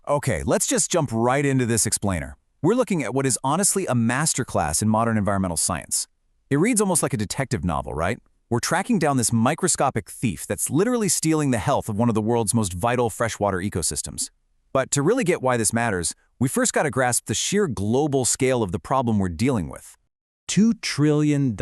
Okay, let's just jump right into this explainer. We're looking at what is honestly a masterclass in modern environmental science. It reads almost like a detective novel, right? We're tracking down this microscopic thief that's literally stealing the health of one of the world's most vital freshwater ecosystems. But to really get why this matters, we first got to grasp the sheer global scale of the problem we're dealing with. $2 trillion.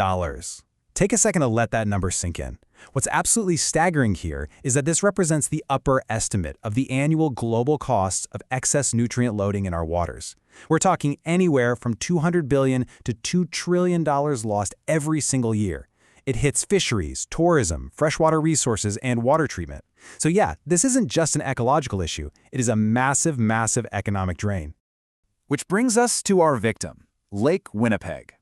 Take a second to let that number sink in. What's absolutely staggering here is that this represents the upper estimate of the annual global costs of excess nutrient loading in our waters. We're talking anywhere from $200 billion to $2 trillion lost every single year. It hits fisheries, tourism, freshwater resources, and water treatment. So yeah, this isn't just an ecological issue. It is a massive, massive economic drain. Which brings us to our victim, Lake Winnipeg.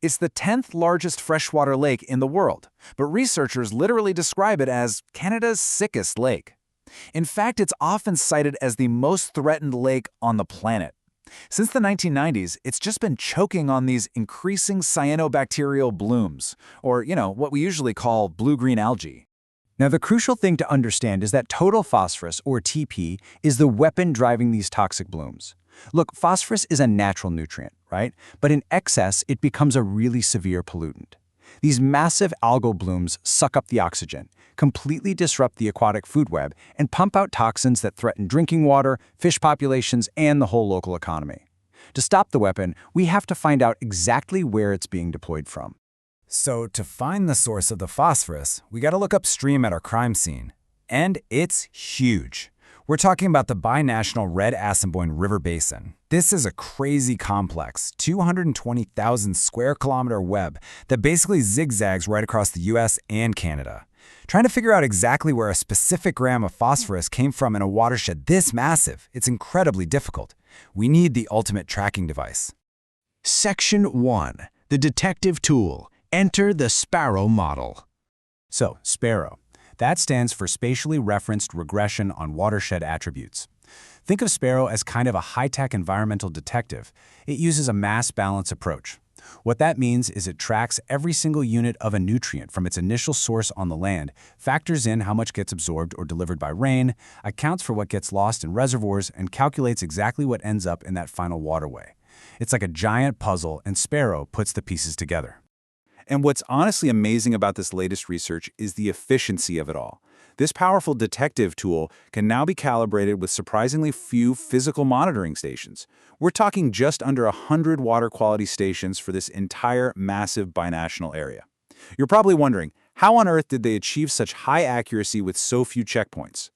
It's the 10th largest freshwater lake in the world, but researchers literally describe it as Canada's sickest lake. In fact, it's often cited as the most threatened lake on the planet. Since the 1990s, it's just been choking on these increasing cyanobacterial blooms, or, what we usually call blue-green algae. Now, the crucial thing to understand is that total phosphorus, or TP, is the weapon driving these toxic blooms. Look, phosphorus is a natural nutrient, right? But in excess, it becomes a really severe pollutant. These massive algal blooms suck up the oxygen, completely disrupt the aquatic food web, and pump out toxins that threaten drinking water, fish populations, and the whole local economy. To stop the weapon, we have to find out exactly where it's being deployed from. So to find the source of the phosphorus, we got to look upstream at our crime scene. And it's huge. We're talking about the binational Red Assiniboine River Basin. This is a crazy complex, 220,000 square kilometer web that basically zigzags right across the US and Canada. Trying to figure out exactly where a specific gram of phosphorus came from in a watershed this massive, it's incredibly difficult. We need the ultimate tracking device. Section 1. The detective tool. Enter the Sparrow model. So, Sparrow. That stands for Spatially Referenced Regression on Watershed Attributes. Think of Sparrow as kind of a high-tech environmental detective. It uses a mass balance approach. What that means is it tracks every single unit of a nutrient from its initial source on the land, factors in how much gets absorbed or delivered by rain, accounts for what gets lost in reservoirs, and calculates exactly what ends up in that final waterway. It's like a giant puzzle, and Sparrow puts the pieces together. And what's honestly amazing about this latest research is the efficiency of it all. This powerful detective tool can now be calibrated with surprisingly few physical monitoring stations. We're talking just under 100 water quality stations for this entire massive binational area. You're probably wondering, how on earth did they achieve such high accuracy with so few checkpoints?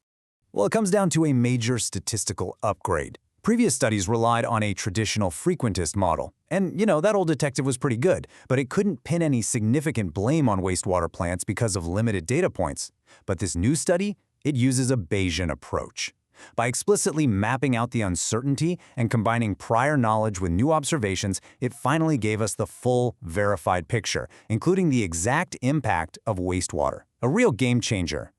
Well, it comes down to a major statistical upgrade. Previous studies relied on a traditional frequentist model. And, that old detective was pretty good, but it couldn't pin any significant blame on wastewater plants because of limited data points. But this new study, it uses a Bayesian approach. By explicitly mapping out the uncertainty and combining prior knowledge with new observations, it finally gave us the full, verified picture, including the exact impact of wastewater. A real game changer.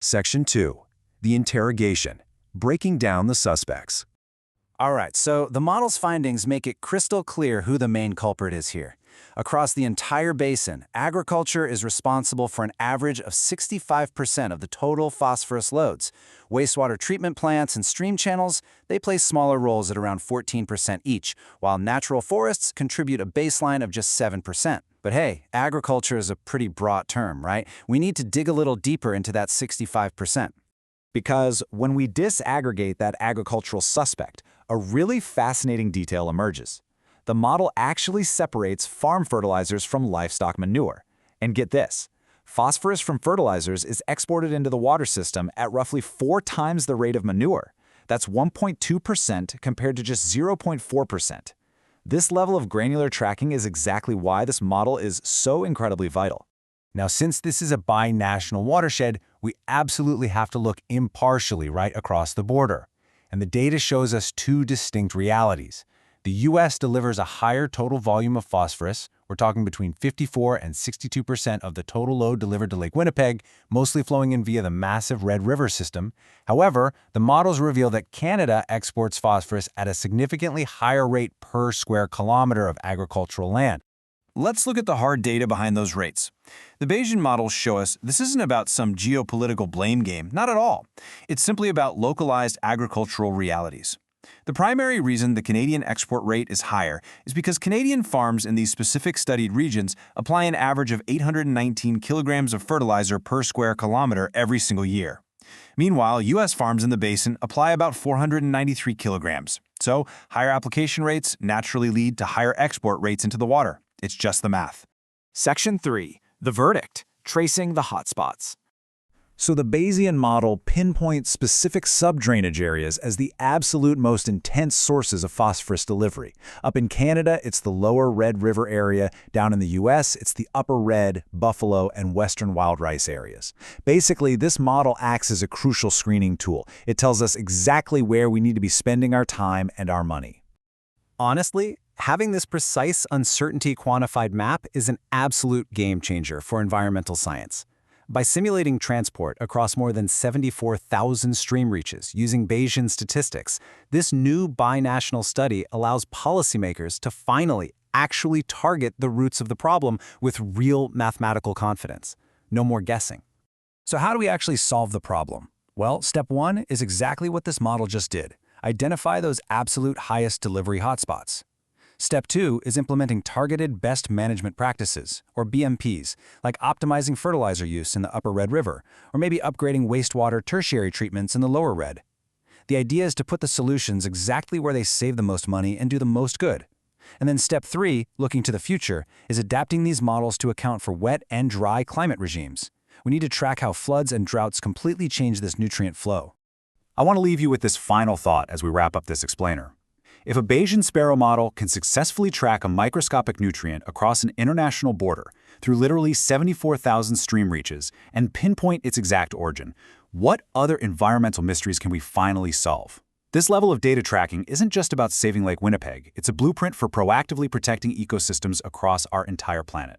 Section 2. The interrogation. Breaking down the suspects. All right, so the model's findings make it crystal clear who the main culprit is here. Across the entire basin, agriculture is responsible for an average of 65% of the total phosphorus loads. Wastewater treatment plants and stream channels, they play smaller roles at around 14% each, while natural forests contribute a baseline of just 7%. But hey, agriculture is a pretty broad term, right? We need to dig a little deeper into that 65%. Because when we disaggregate that agricultural suspect, a really fascinating detail emerges. The model actually separates farm fertilizers from livestock manure. And get this, phosphorus from fertilizers is exported into the water system at roughly 4 times the rate of manure. That's 1.2% compared to just 0.4%. This level of granular tracking is exactly why this model is so incredibly vital. Now, since this is a binational watershed, we absolutely have to look impartially right across the border. And the data shows us 2 distinct realities. The U.S. delivers a higher total volume of phosphorus. We're talking between 54 and 62% of the total load delivered to Lake Winnipeg, mostly flowing in via the massive Red River system. However, the models reveal that Canada exports phosphorus at a significantly higher rate per square kilometer of agricultural land. Let's look at the hard data behind those rates. The Bayesian models show us this isn't about some geopolitical blame game, not at all. It's simply about localized agricultural realities. The primary reason the Canadian export rate is higher is because Canadian farms in these specific studied regions apply an average of 819 kilograms of fertilizer per square kilometer every single year. Meanwhile, U.S. farms in the basin apply about 493 kilograms. So, higher application rates naturally lead to higher export rates into the water. It's just the math. Section 3. The verdict. Tracing the hotspots. So the Bayesian model pinpoints specific subdrainage areas as the absolute most intense sources of phosphorus delivery. Up in Canada, it's the lower Red River area. Down in the US, it's the upper Red, Buffalo, and western wild rice areas. Basically, this model acts as a crucial screening tool. It tells us exactly where we need to be spending our time and our money. Honestly, having this precise uncertainty quantified map is an absolute game changer for environmental science. By simulating transport across more than 74,000 stream reaches using Bayesian statistics, this new binational study allows policymakers to finally actually target the roots of the problem with real mathematical confidence. No more guessing. So how do we actually solve the problem? Well, step 1 is exactly what this model just did. Identify those absolute highest delivery hotspots. Step 2 is implementing targeted best management practices, or BMPs, like optimizing fertilizer use in the upper Red River, or maybe upgrading wastewater tertiary treatments in the lower Red. The idea is to put the solutions exactly where they save the most money and do the most good. And then step 3, looking to the future, is adapting these models to account for wet and dry climate regimes. We need to track how floods and droughts completely change this nutrient flow. I want to leave you with this final thought as we wrap up this explainer. If a Bayesian sparrow model can successfully track a microscopic nutrient across an international border through literally 74,000 stream reaches and pinpoint its exact origin, what other environmental mysteries can we finally solve? This level of data tracking isn't just about saving Lake Winnipeg, it's a blueprint for proactively protecting ecosystems across our entire planet.